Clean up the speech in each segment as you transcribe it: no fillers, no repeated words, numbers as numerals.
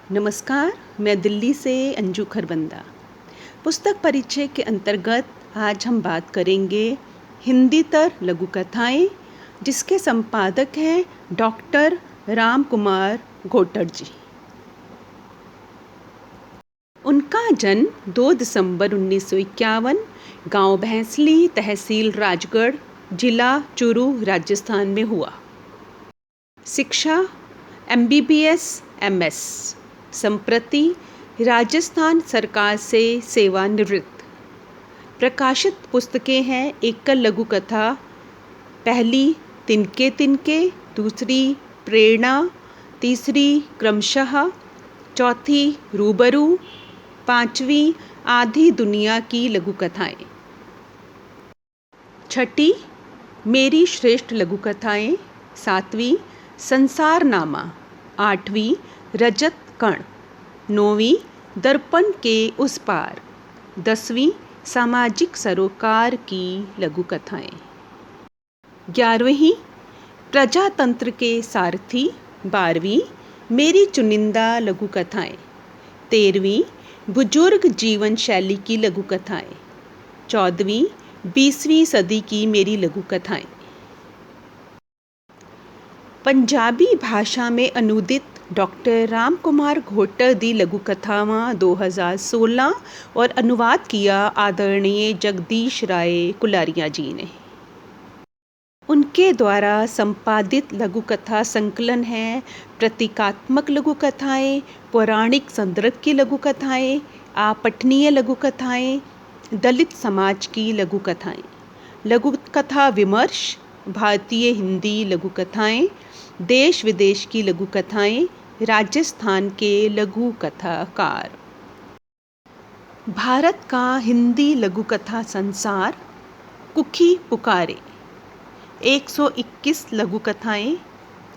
नमस्कार, मैं दिल्ली से अंजू खरबंदा। पुस्तक परिचय के अंतर्गत आज हम बात करेंगे हिंदीतर लघु कथाएँ, जिसके संपादक हैं डॉक्टर राम कुमार घोटड़ जी। उनका जन्म 2 दिसंबर 1951 गांव भैंसली, तहसील राजगढ़, जिला चूरू, राजस्थान में हुआ। शिक्षा MBBS MS। संप्रति राजस्थान सरकार से सेवानिवृत्त। प्रकाशित पुस्तकें हैं एकल लघु कथा, पहली तिनके तिनके, दूसरी प्रेरणा, तीसरी क्रमशः, चौथी रूबरू, पांचवी आधी दुनिया की लघु कथाएँ, छठी मेरी श्रेष्ठ लघु कथाएँ, सातवीं संसारनामा, आठवीं रजत कण, नौवीं दर्पण के उस पार, 10वीं सामाजिक सरोकार की लघु कथाएँ, 11वीं प्रजातंत्र के सारथी, 12वीं मेरी चुनिंदा लघु कथाएँ, 13वीं बुजुर्ग जीवन शैली की लघु कथाएँ, 14वीं 20वीं सदी की मेरी लघु कथाएँ। पंजाबी भाषा में अनुदित डॉक्टर राम कुमार घोटड़ दी लघु कथावां 2016 और अनुवाद किया आदरणीय जगदीश राय कुलारिया जी ने। उनके द्वारा संपादित लघु कथा संकलन है प्रतीकात्मक लघु कथाएँ, पौराणिक संदर्भ की लघु कथाएँ, आपठनीय लघु कथाएँ, दलित समाज की लघु कथाएँ, लघु कथा विमर्श, भारतीय हिंदी लघु कथाएँ, देश विदेश की लघु कथाएँ, राजस्थान के लघु कथाकार। भारत का हिंदी लघु कथा संसार, कुकी पुकारे, 121 लघु कथाएँ,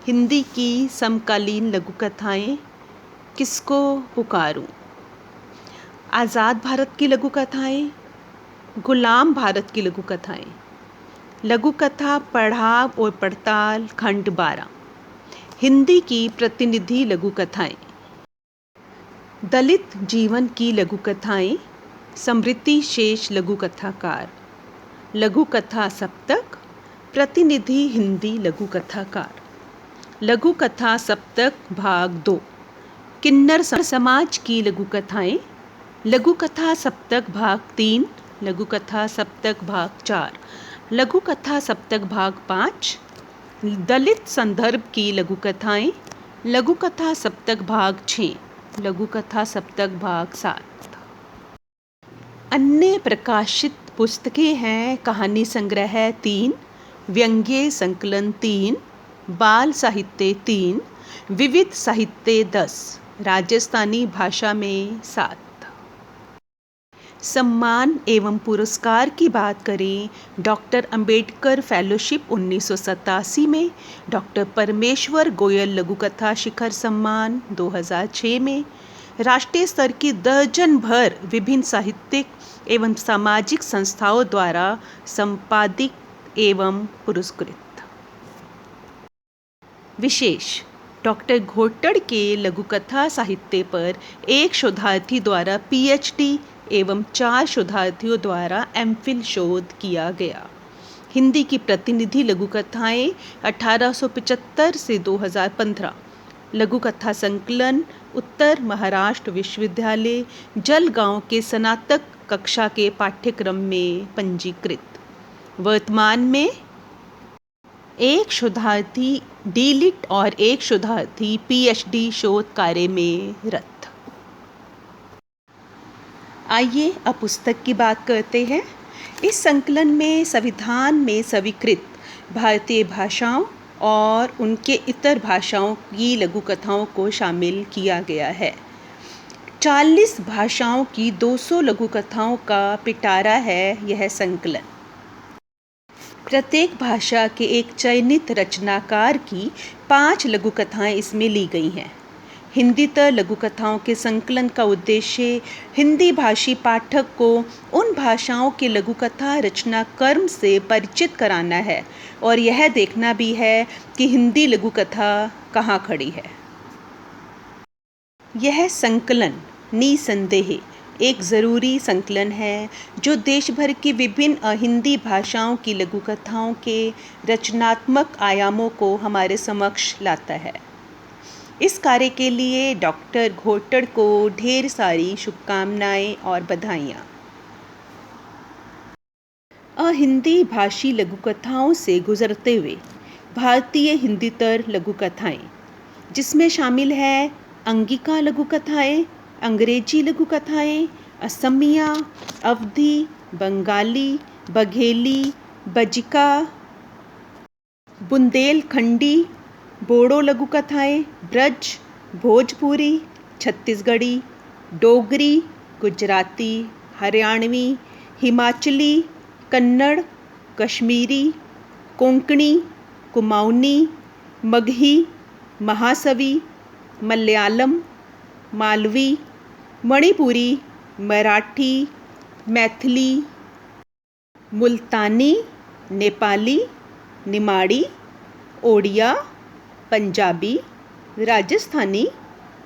हिंदी की समकालीन लघु कथाएँ, किसको पुकारूं, आज़ाद भारत की लघु कथाएँ, गुलाम भारत की लघु कथाएँ, लघु कथा पड़ाव और पड़ताल खंड 12, हिंदी की प्रतिनिधि लघु कथाएँ, दलित जीवन की लघु कथाएँ, समृति शेष लघु कथाकार, लघु कथा सप्तक, प्रतिनिधि हिंदी लघु कथाकार, लघु कथा सप्तक भाग 2, किन्नर समाज की लघु कथाएँ, लघु कथा सप्तक भाग 3, लघु कथा सप्तक भाग 4, लघु कथा सप्तक भाग 5, दलित संदर्भ की लघु कथाएँ, लघु कथा सप्तक भाग 6, लघु कथा सप्तक भाग 7। अन्य प्रकाशित पुस्तकें हैं कहानी संग्रह 3, व्यंग्य संकलन 3, बाल साहित्य 3, विविध साहित्य 10, राजस्थानी भाषा में 7। सम्मान एवं पुरस्कार की बात करें, डॉक्टर अंबेडकर फेलोशिप 1987 में, डॉक्टर परमेश्वर गोयल लघु कथा शिखर सम्मान 2006 में, राष्ट्रीय स्तर की दर्जन भर विभिन्न साहित्यिक एवं सामाजिक संस्थाओं द्वारा संपादित एवं पुरस्कृत। विशेष, डॉक्टर घोटड़ के लघु कथा साहित्य पर एक शोधार्थी द्वारा PhD एवं 4 शोधार्थियों द्वारा MPhil शोध किया गया। हिंदी की प्रतिनिधि लघु कथाएँ 1875 से 2015, लघु कथा संकलन उत्तर महाराष्ट्र विश्वविद्यालय जलगांव के स्नातक कक्षा के पाठ्यक्रम में पंजीकृत। वर्तमान में एक शोधार्थी D.Litt और एक शोधार्थी PhD शोध कार्य में रत। आइए अब पुस्तक की बात करते हैं। इस संकलन में संविधान में स्वीकृत भारतीय भाषाओं और उनके इतर भाषाओं की लघु कथाओं को शामिल किया गया है। 40 भाषाओं की 200 लघु कथाओं का पिटारा है यह संकलन। प्रत्येक भाषा के एक चयनित रचनाकार की 5 लघु कथाएँ इसमें ली गई हैं। हिंदीतर लघु कथाओं के संकलन का उद्देश्य हिंदी भाषी पाठक को उन भाषाओं के लघु कथा रचना क्रम से परिचित कराना है और यह देखना भी है कि हिंदी लघु कथा कहाँ खड़ी है। यह संकलन निसंदेह एक ज़रूरी संकलन है जो देश भर की विभिन्न हिंदी भाषाओं की लघु कथाओं के रचनात्मक आयामों को हमारे समक्ष लाता है। इस कार्य के लिए डॉक्टर घोटड़ को ढेर सारी शुभकामनाएं और बधाइयाँ। हिंदी भाषी लघु कथाओं से गुजरते हुए भारतीय हिंदीतर लघु कथाएँ, जिसमें शामिल है अंगिका लघु कथाएँ, अंग्रेजी लघु कथाएँ, असमिया, अवधी, बंगाली, बघेली, बजिका, बुंदेलखंडी, बोडो लघु कथाएँ, ब्रज, भोजपुरी, छत्तीसगढ़ी, डोगरी, गुजराती, हरियाणवी, हिमाचली, कन्नड़, कश्मीरी, कोंकणी, कुमाऊनी, मगही, महासवी, मलयालम, मालवी, मणिपुरी, मराठी, मैथिली, मुल्तानी, नेपाली, निमाड़ी, ओडिया, पंजाबी, राजस्थानी,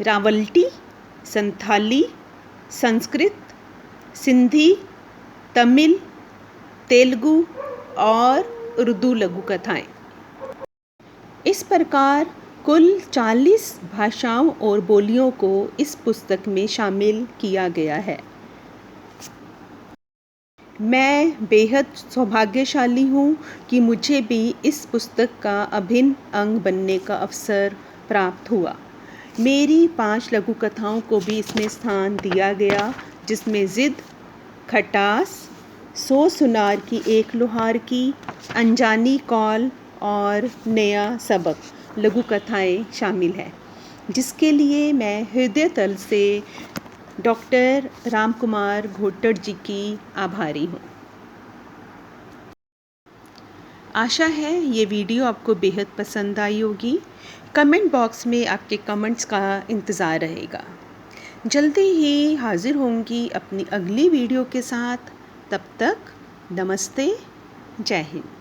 रावलटी, संथाली, संस्कृत, सिंधी, तमिल, तेलुगु और उर्दू लघु कथाएँ। इस प्रकार कुल 40 भाषाओं और बोलियों को इस पुस्तक में शामिल किया गया है। मैं बेहद सौभाग्यशाली हूँ कि मुझे भी इस पुस्तक का अभिन्न अंग बनने का अवसर प्राप्त हुआ। मेरी 5 लघु कथाओं को भी इसमें स्थान दिया गया, जिसमें ज़िद, खटास, 100 सुनार की एक लोहार की, अनजानी कॉल और नया सबक लघु कथाएँ शामिल हैं, जिसके लिए मैं हृदय तल से डॉक्टर राम कुमार घोटड़ जी की आभारी हूँ। आशा है ये वीडियो आपको बेहद पसंद आई होगी। कमेंट बॉक्स में आपके कमेंट्स का इंतज़ार रहेगा। जल्दी ही हाज़िर होंगी अपनी अगली वीडियो के साथ। तब तक नमस्ते, जय हिंद।